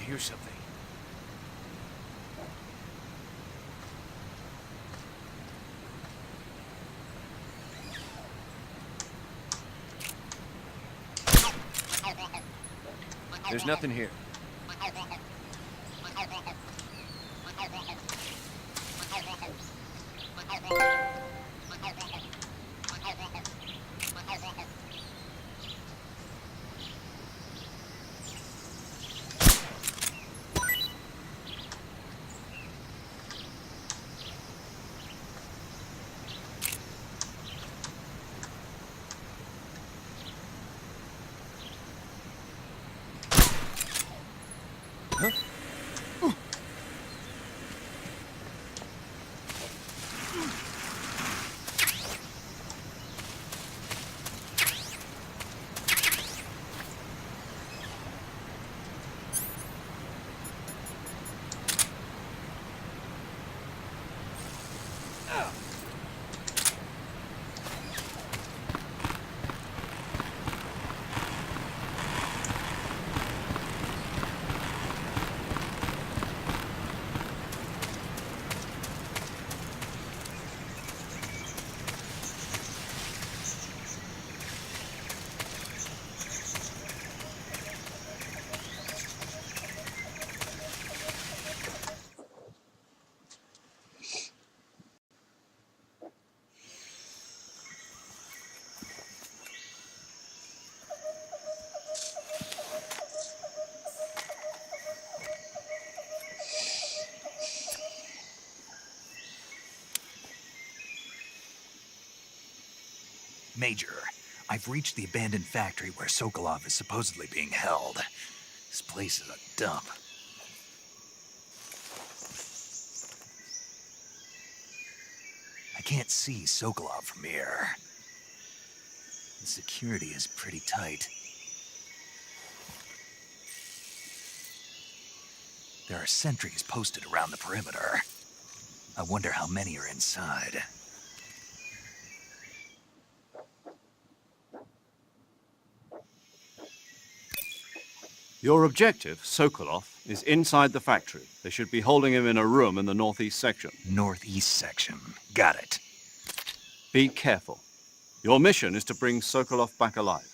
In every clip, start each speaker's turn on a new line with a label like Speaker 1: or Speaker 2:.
Speaker 1: hear something. There's nothing here. Huh?
Speaker 2: Major, I've reached the abandoned factory where Sokolov is supposedly being held. This place is a dump. I can't see Sokolov from here. The security is pretty tight. There are sentries posted around the perimeter. I wonder how many are inside.
Speaker 3: Your objective, Sokolov, is inside the factory. They should be holding him in a room in the northeast section.
Speaker 2: Northeast section. Got it.
Speaker 3: Be careful. Your mission is to bring Sokolov back alive.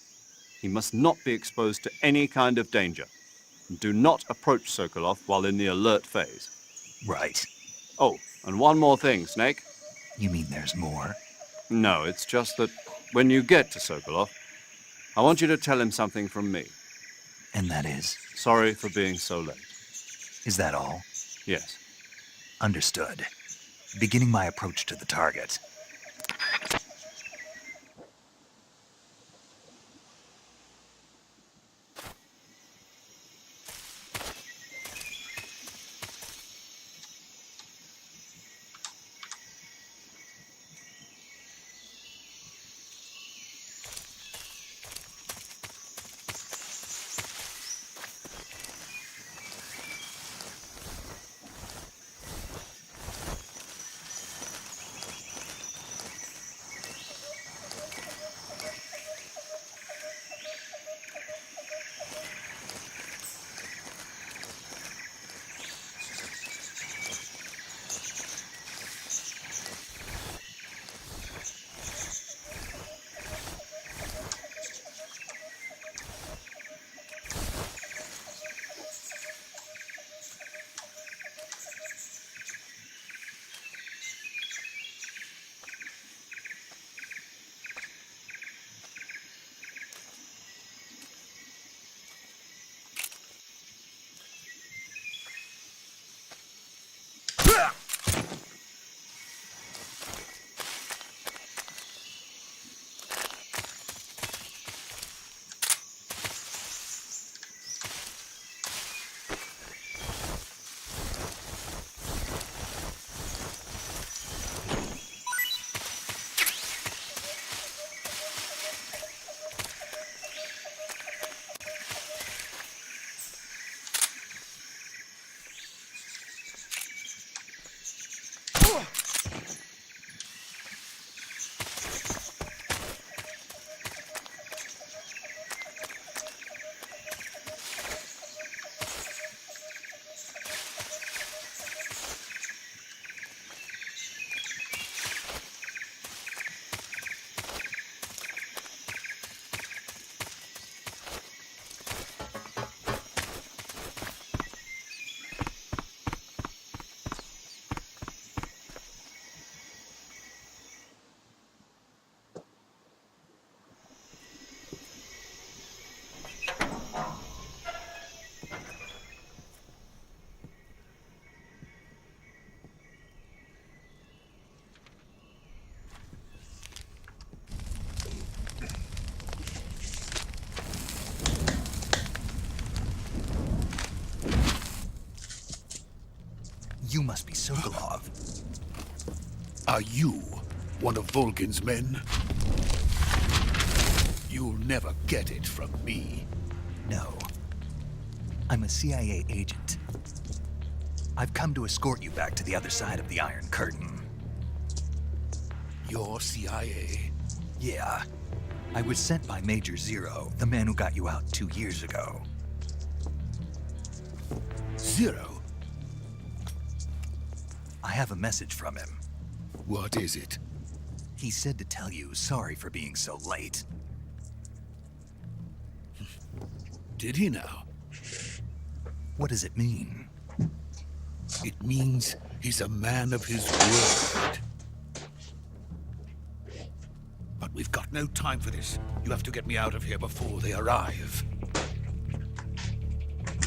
Speaker 3: He must not be exposed to any kind of danger. And do not approach Sokolov while in the alert phase.
Speaker 2: Right.
Speaker 3: Oh, and one more thing, Snake.
Speaker 2: You mean there's more?
Speaker 3: No, it's just that when you get to Sokolov, I want you to tell him something from me.
Speaker 2: And that is?
Speaker 3: Sorry for being so late.
Speaker 2: Is that all?
Speaker 3: Yes.
Speaker 2: Understood. Beginning my approach to the target. must be Sokolov.
Speaker 4: Are you one of Volgin's men? You'll never get it from me.
Speaker 2: No. I'm a CIA agent. I've come to escort you back to the other side of the Iron Curtain.
Speaker 4: You're CIA?
Speaker 2: Yeah. I was sent by Major Zero, the man who got you out 2 years ago.
Speaker 4: Zero?
Speaker 2: I have a message from him.
Speaker 4: What is it?
Speaker 2: He said to tell you sorry for being so late.
Speaker 4: Did he now?
Speaker 2: What does it mean?
Speaker 4: It means he's a man of his word. But we've got no time for this. You have to get me out of here before they arrive.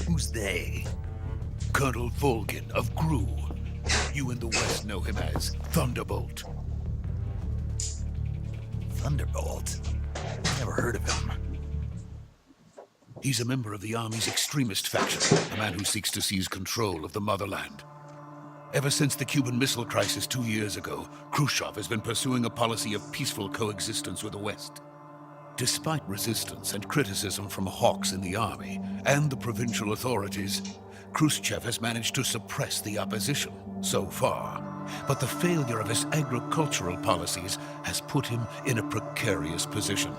Speaker 2: Who's they?
Speaker 4: Colonel Volgin of Gru. You in the West know him as Thunderbolt.
Speaker 2: Thunderbolt? Never heard of him.
Speaker 4: He's a member of the Army's extremist faction, a man who seeks to seize control of the motherland. Ever since the Cuban Missile Crisis 2 years ago, Khrushchev has been pursuing a policy of peaceful coexistence with the West. Despite resistance and criticism from hawks in the army and the provincial authorities, Khrushchev has managed to suppress the opposition so far. But the failure of his agricultural policies has put him in a precarious position.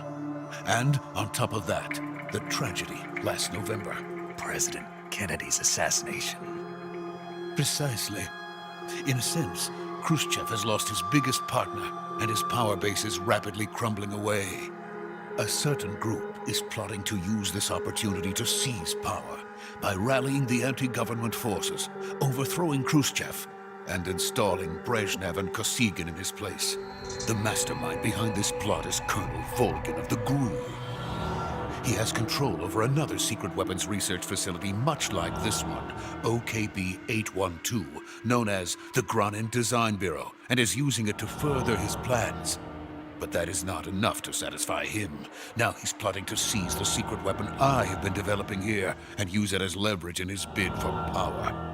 Speaker 4: And on top of that, the tragedy last November.
Speaker 2: President Kennedy's assassination.
Speaker 4: Precisely. In a sense, Khrushchev has lost his biggest partner, and his power base is rapidly crumbling away. A certain group is plotting to use this opportunity to seize power by rallying the anti-government forces, overthrowing Khrushchev, and installing Brezhnev and Kosygin in his place. The mastermind behind this plot is Colonel Volgin of the GRU. He has control over another secret weapons research facility much like this one, OKB-812, known as the runneR Design Bureau, and is using it to further his plans. But that is not enough to satisfy him. Now he's plotting to seize the secret weapon I have been developing here and use it as leverage in his bid for power.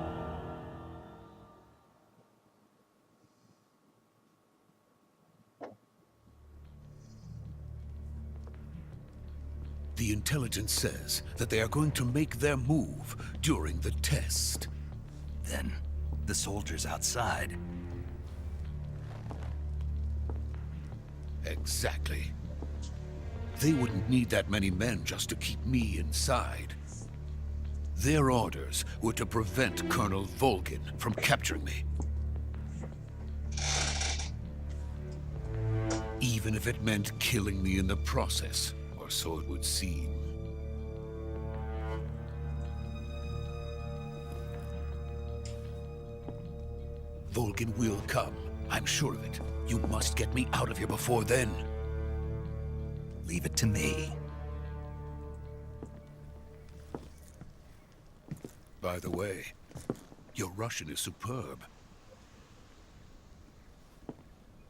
Speaker 4: The intelligence says that they are going to make their move during the test.
Speaker 2: Then, the soldiers outside.
Speaker 4: Exactly. They wouldn't need that many men just to keep me inside. Their orders were to prevent Colonel Volgin from capturing me. Even if it meant killing me in the process. Or so it would seem. Volgin will come. I'm sure of it. You must get me out of here before then.
Speaker 2: Leave it to me.
Speaker 4: By the way, your Russian is superb.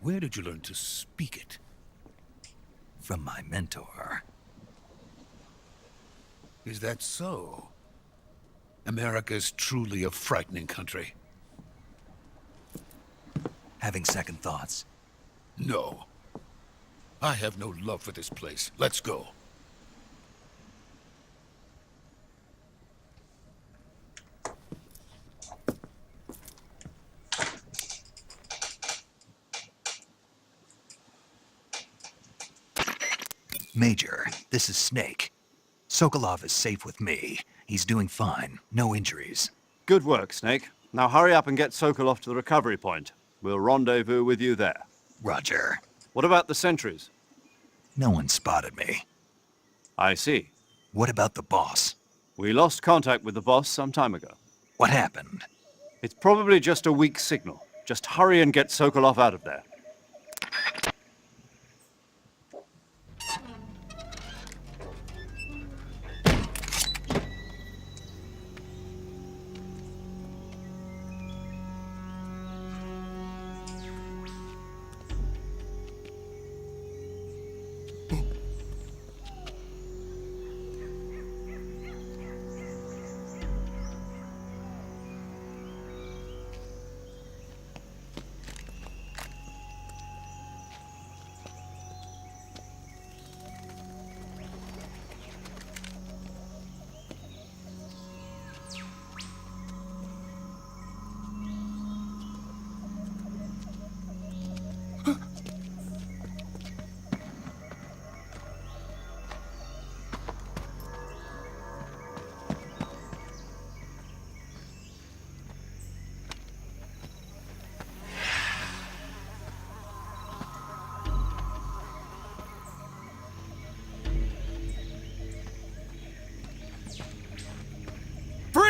Speaker 4: Where did you learn to speak it?
Speaker 2: From my mentor.
Speaker 4: Is that so? America's truly a frightening country.
Speaker 2: Having second thoughts?
Speaker 4: No. I have no love for this place. Let's go.
Speaker 2: Major, this is Snake. Sokolov is safe with me. He's doing fine. No injuries.
Speaker 3: Good work, Snake. Now hurry up and get Sokolov to the recovery point. We'll rendezvous with you there.
Speaker 2: Roger.
Speaker 3: What about the sentries?
Speaker 2: No one spotted me.
Speaker 3: I see.
Speaker 2: What about the boss?
Speaker 3: We lost contact with the boss some time ago.
Speaker 2: What happened?
Speaker 3: It's probably just a weak signal. Just hurry and get Sokolov out of there.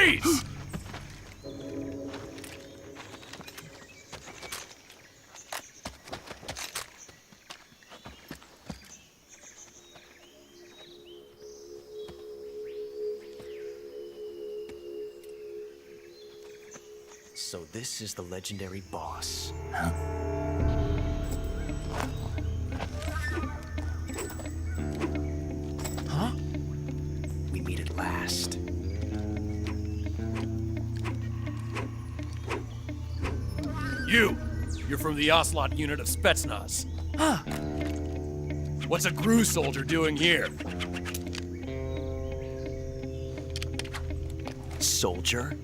Speaker 5: Freeze!
Speaker 6: So this is the legendary boss. Huh? We meet at last.
Speaker 5: You're from the Ocelot unit of Spetsnaz. Huh. What's a GRU soldier doing here?
Speaker 6: Soldier?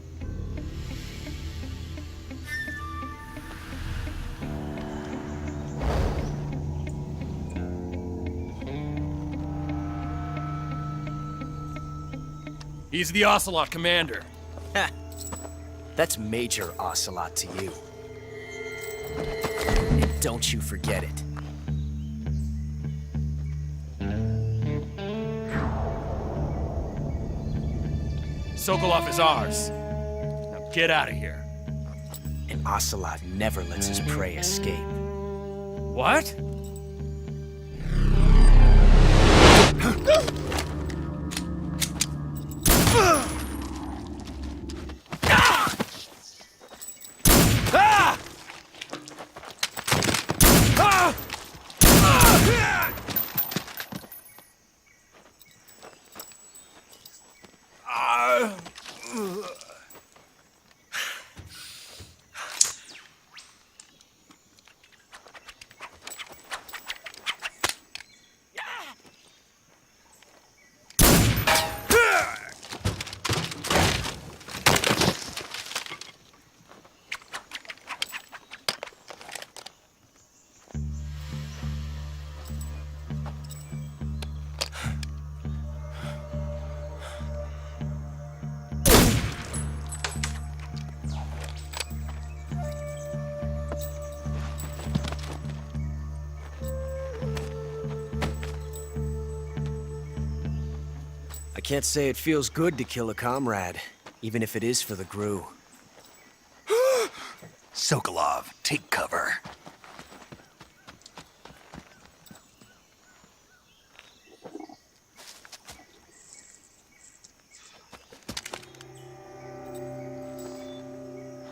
Speaker 5: He's the Ocelot commander.
Speaker 6: Ha! That's Major Ocelot to you. And don't you forget it.
Speaker 5: Sokolov is ours. Now get out of here.
Speaker 6: And Ocelot never lets his prey escape.
Speaker 5: What?
Speaker 6: I can't say it feels good to kill a comrade, even if it is for the GRU.
Speaker 2: Sokolov, take cover.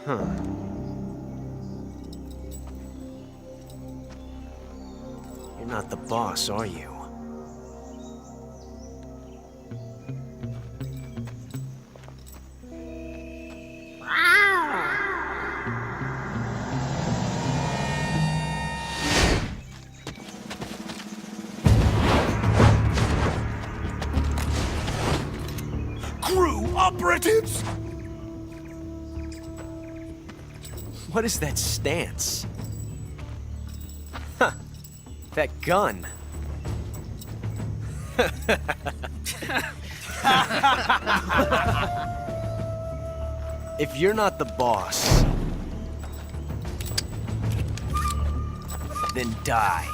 Speaker 6: Huh. You're not the boss, are you?
Speaker 2: GRU operatives!
Speaker 6: What is that stance? Huh. That gun. If you're not the boss, then die.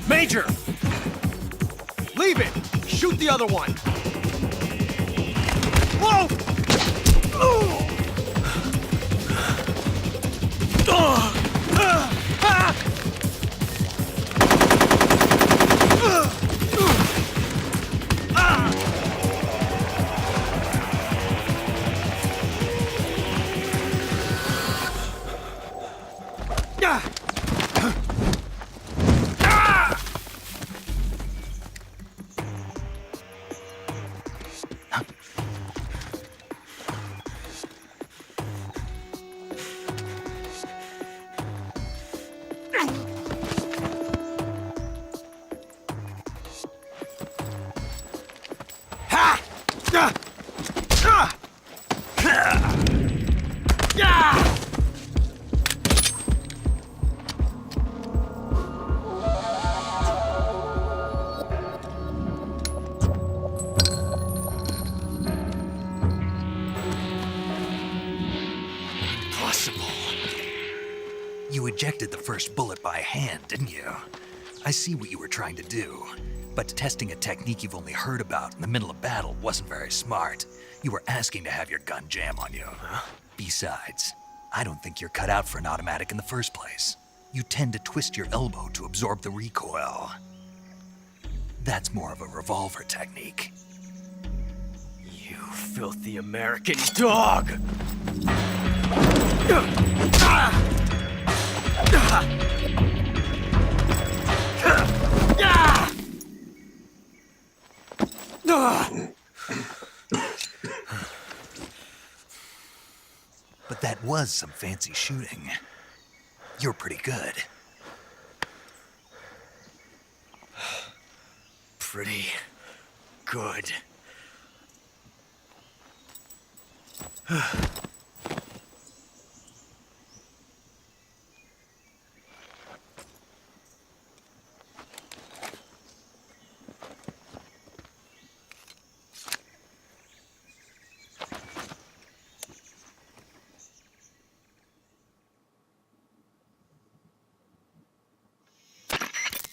Speaker 5: Major! Leave it! Shoot the other one! Whoa!
Speaker 2: You ejected the first bullet by hand, didn't you? I see what you were trying to do. But testing a technique you've only heard about in the middle of battle wasn't very smart. You were asking to have your gun jam on you. Huh? Besides, I don't think you're cut out for an automatic in the first place. You tend to twist your elbow to absorb the recoil. That's more of a revolver technique.
Speaker 6: You filthy American dog!
Speaker 2: But that was some fancy shooting. You're pretty good.
Speaker 6: Pretty good.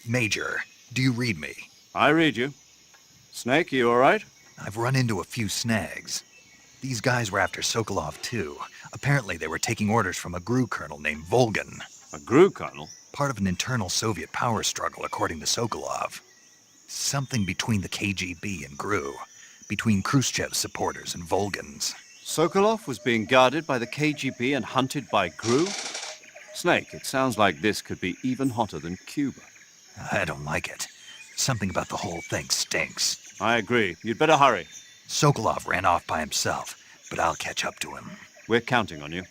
Speaker 2: Major, do you read me?
Speaker 3: I read you. Snake, you all right?
Speaker 2: I've run into a few snags. These guys were after Sokolov too. Apparently they were taking orders from a GRU colonel named Volgan.
Speaker 3: A GRU colonel?
Speaker 2: Part of an internal Soviet power struggle, according to Sokolov. Something between the KGB and GRU. Between Khrushchev's supporters and Volgan's.
Speaker 3: Sokolov was being guarded by the KGB and hunted by GRU? Snake, it sounds like this could be even hotter than Cuba.
Speaker 2: I don't like it. Something about the whole thing stinks.
Speaker 3: I agree. You'd better hurry.
Speaker 2: Sokolov ran off by himself, but I'll catch up to him.
Speaker 3: We're counting on you.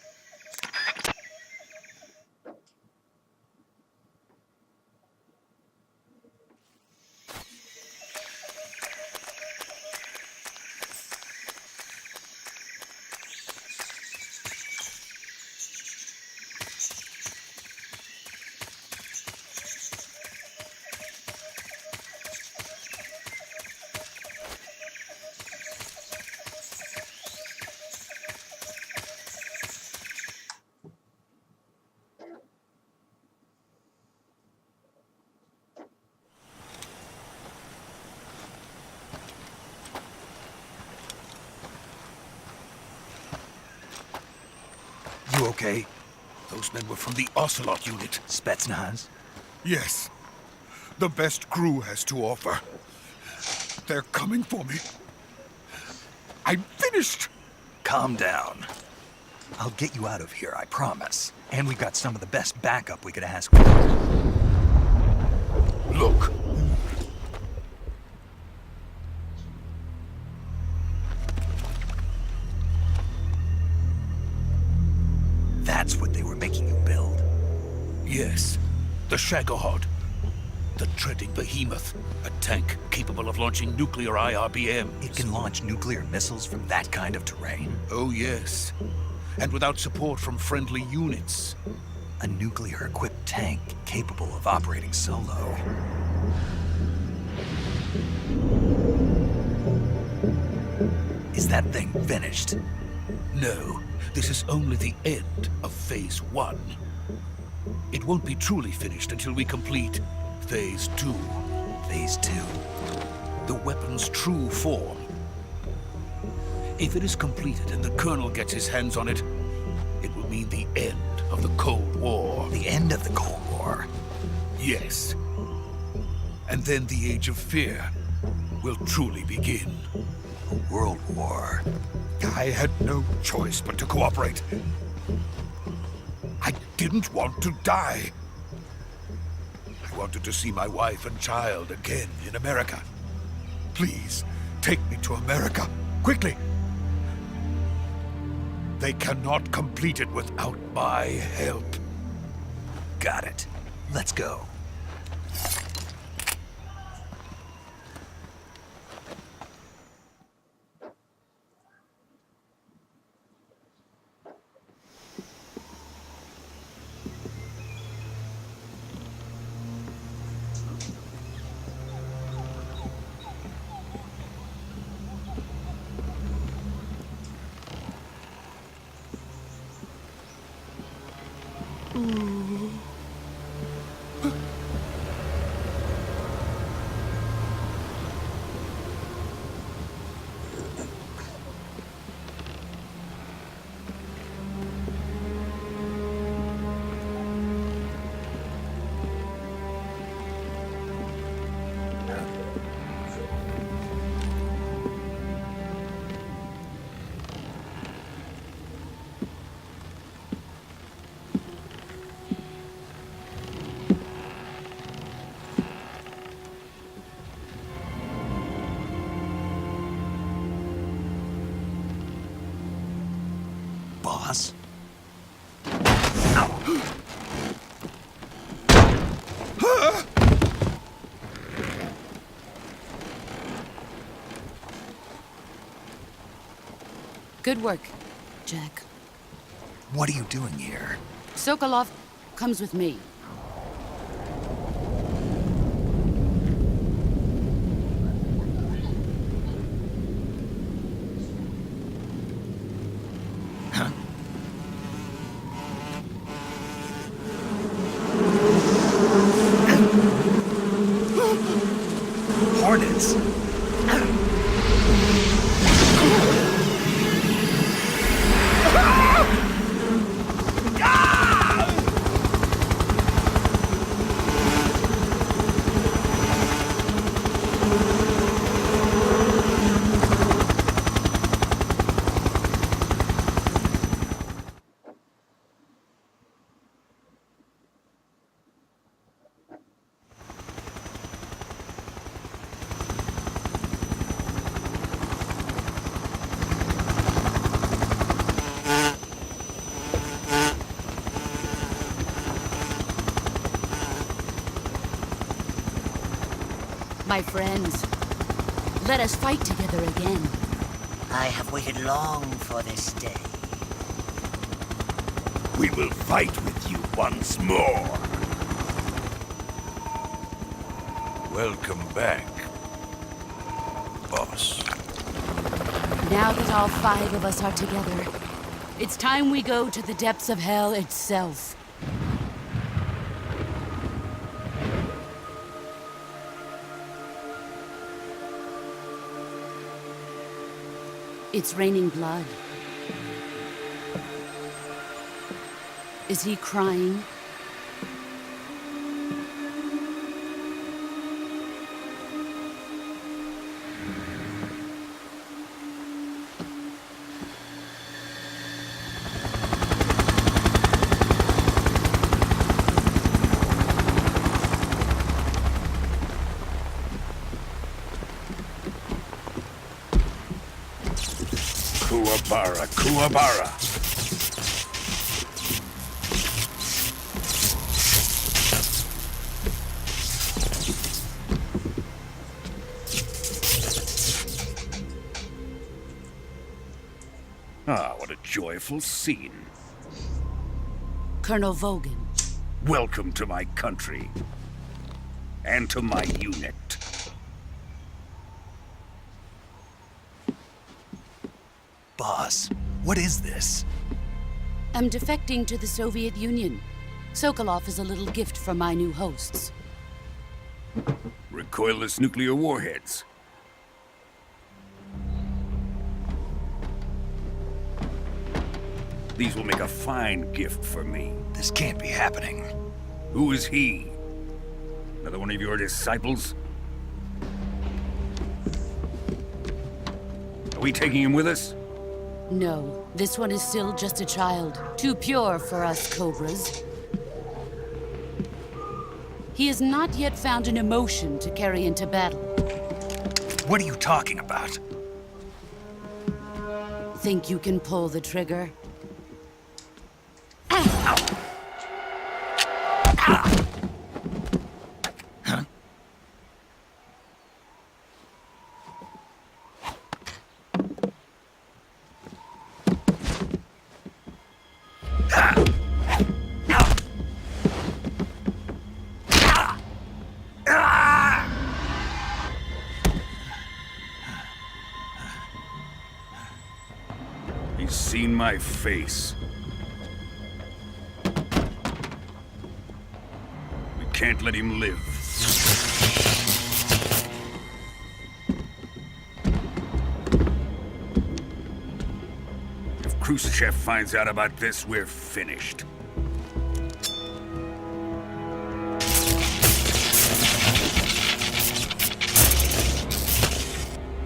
Speaker 2: You okay?
Speaker 4: Those men were from the Ocelot unit.
Speaker 2: Spetsnaz?
Speaker 4: Yes. The best GRU has to offer. They're coming for me. I'm finished!
Speaker 2: Calm down. I'll get you out of here, I promise. And we've got some of the best backup we could ask for.
Speaker 4: Look.
Speaker 2: That's what they were making you build.
Speaker 4: Yes. The Shagohod. The treading behemoth. A tank capable of launching nuclear IRBMs.
Speaker 2: It can launch nuclear missiles from that kind of terrain.
Speaker 4: Oh, yes. And without support from friendly units.
Speaker 2: A nuclear-equipped tank capable of operating solo. Is that thing finished?
Speaker 4: No, this is only the end of Phase 1. It won't be truly finished until we complete Phase 2.
Speaker 2: Phase 2.
Speaker 4: The weapon's true form. If it is completed and the Colonel gets his hands on it, it will mean the end of the Cold War.
Speaker 2: The end of the Cold War?
Speaker 4: Yes. And then the Age of Fear will truly begin.
Speaker 2: A world war.
Speaker 4: I had no choice but to cooperate. I didn't want to die. I wanted to see my wife and child again in America. Please, take me to America, quickly. They cannot complete it without my help.
Speaker 2: Got it. Let's go.
Speaker 6: Ooh.
Speaker 2: boss.
Speaker 7: Good work, Jack.
Speaker 2: What are you doing here?
Speaker 7: Sokolov comes with me.
Speaker 2: Hornets!
Speaker 7: My friends, let us fight together again.
Speaker 8: I have waited long for this day.
Speaker 4: We will fight with you once more. Welcome back, boss.
Speaker 7: Now that all 5 of us are together, it's time we go to the depths of hell itself. It's raining blood. Is he crying?
Speaker 4: Kuwabara, Kuwabara. Ah, what a joyful scene.
Speaker 7: Colonel Vogan.
Speaker 4: Welcome to my country. And to my unit.
Speaker 2: Boss, what is this?
Speaker 7: I'm defecting to the Soviet Union. Sokolov is a little gift from my new hosts.
Speaker 4: Recoilless nuclear warheads. These will make a fine gift for me.
Speaker 2: This can't be happening.
Speaker 4: Who is he? Another one of your disciples? Are we taking him with us?
Speaker 7: No, this one is still just a child. Too pure for us Cobras. He has not yet found an emotion to carry into battle.
Speaker 2: What are you talking about?
Speaker 7: Think you can pull the trigger?
Speaker 4: He's seen my face. We can't let him live. If Khrushchev finds out about this, we're finished.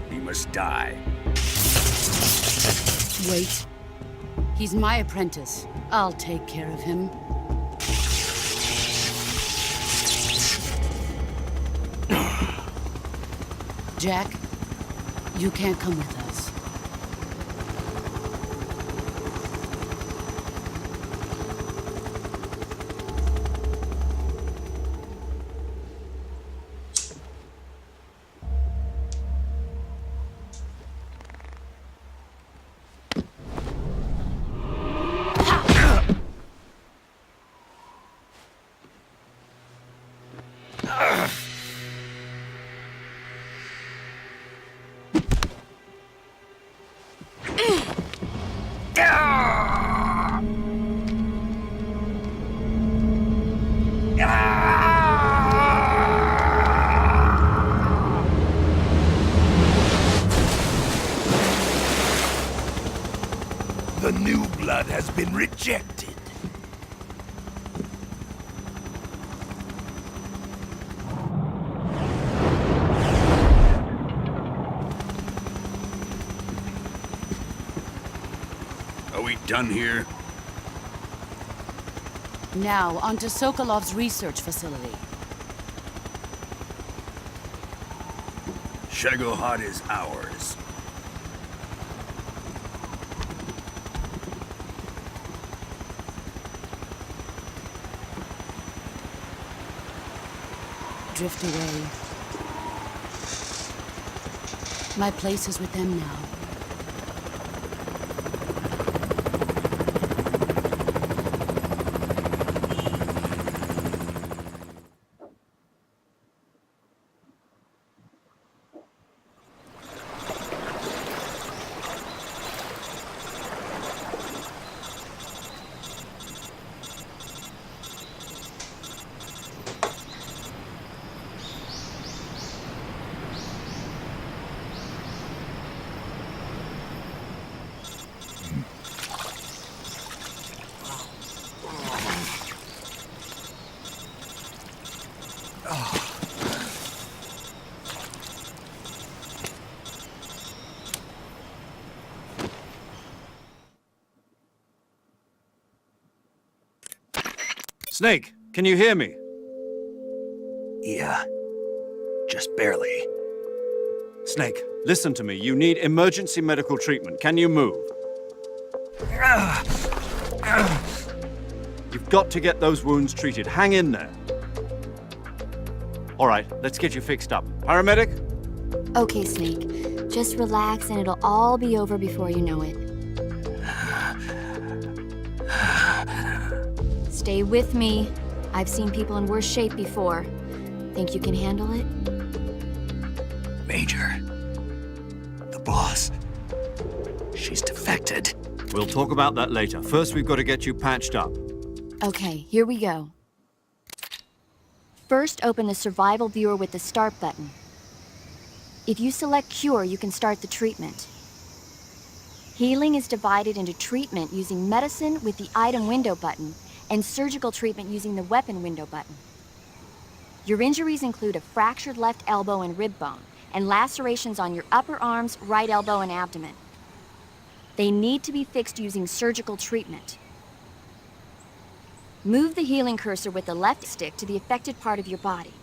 Speaker 4: He must die.
Speaker 7: Wait. He's my apprentice. I'll take care of him. Jack, you can't come with us.
Speaker 4: The new blood has been rejected. Are we done here?
Speaker 7: Now, onto Sokolov's research facility.
Speaker 4: Shagohod is ours.
Speaker 7: Drift away. My place is with them now.
Speaker 3: Snake, can you hear me?
Speaker 2: Yeah. Just barely.
Speaker 3: Snake, listen to me. You need emergency medical treatment. Can you move? You've got to get those wounds treated. Hang in there. All right, let's get you fixed up. Paramedic?
Speaker 9: Okay, Snake. Just relax and it'll all be over before you know it. Stay with me. I've seen people in worse shape before. Think you can handle it?
Speaker 2: Major. The boss. She's defected.
Speaker 3: We'll talk about that later. First, we've got to get you patched up.
Speaker 9: Okay, here we go. First, open the survival viewer with the start button. If you select cure, you can start the treatment. Healing is divided into treatment using medicine with the item window button and surgical treatment using the weapon window button. Your injuries include a fractured left elbow and rib bone, and lacerations on your upper arms, right elbow, and abdomen. They need to be fixed using surgical treatment. Move the healing cursor with the left stick to the affected part of your body.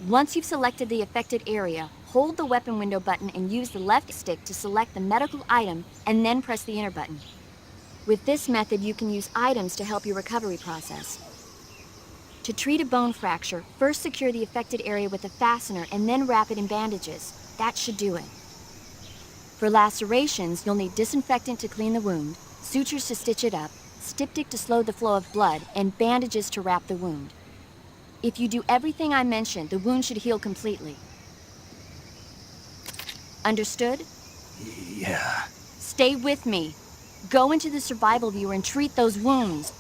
Speaker 9: Once you've selected the affected area, hold the weapon window button and use the left stick to select the medical item, and then press the enter button. With this method, you can use items to help your recovery process. To treat a bone fracture, first secure the affected area with a fastener and then wrap it in bandages. That should do it. For lacerations, you'll need disinfectant to clean the wound, sutures to stitch it up, styptic to slow the flow of blood, and bandages to wrap the wound. If you do everything I mentioned, the wound should heal completely. Understood?
Speaker 2: Yeah.
Speaker 9: Stay with me. Go into the survival viewer and treat those wounds.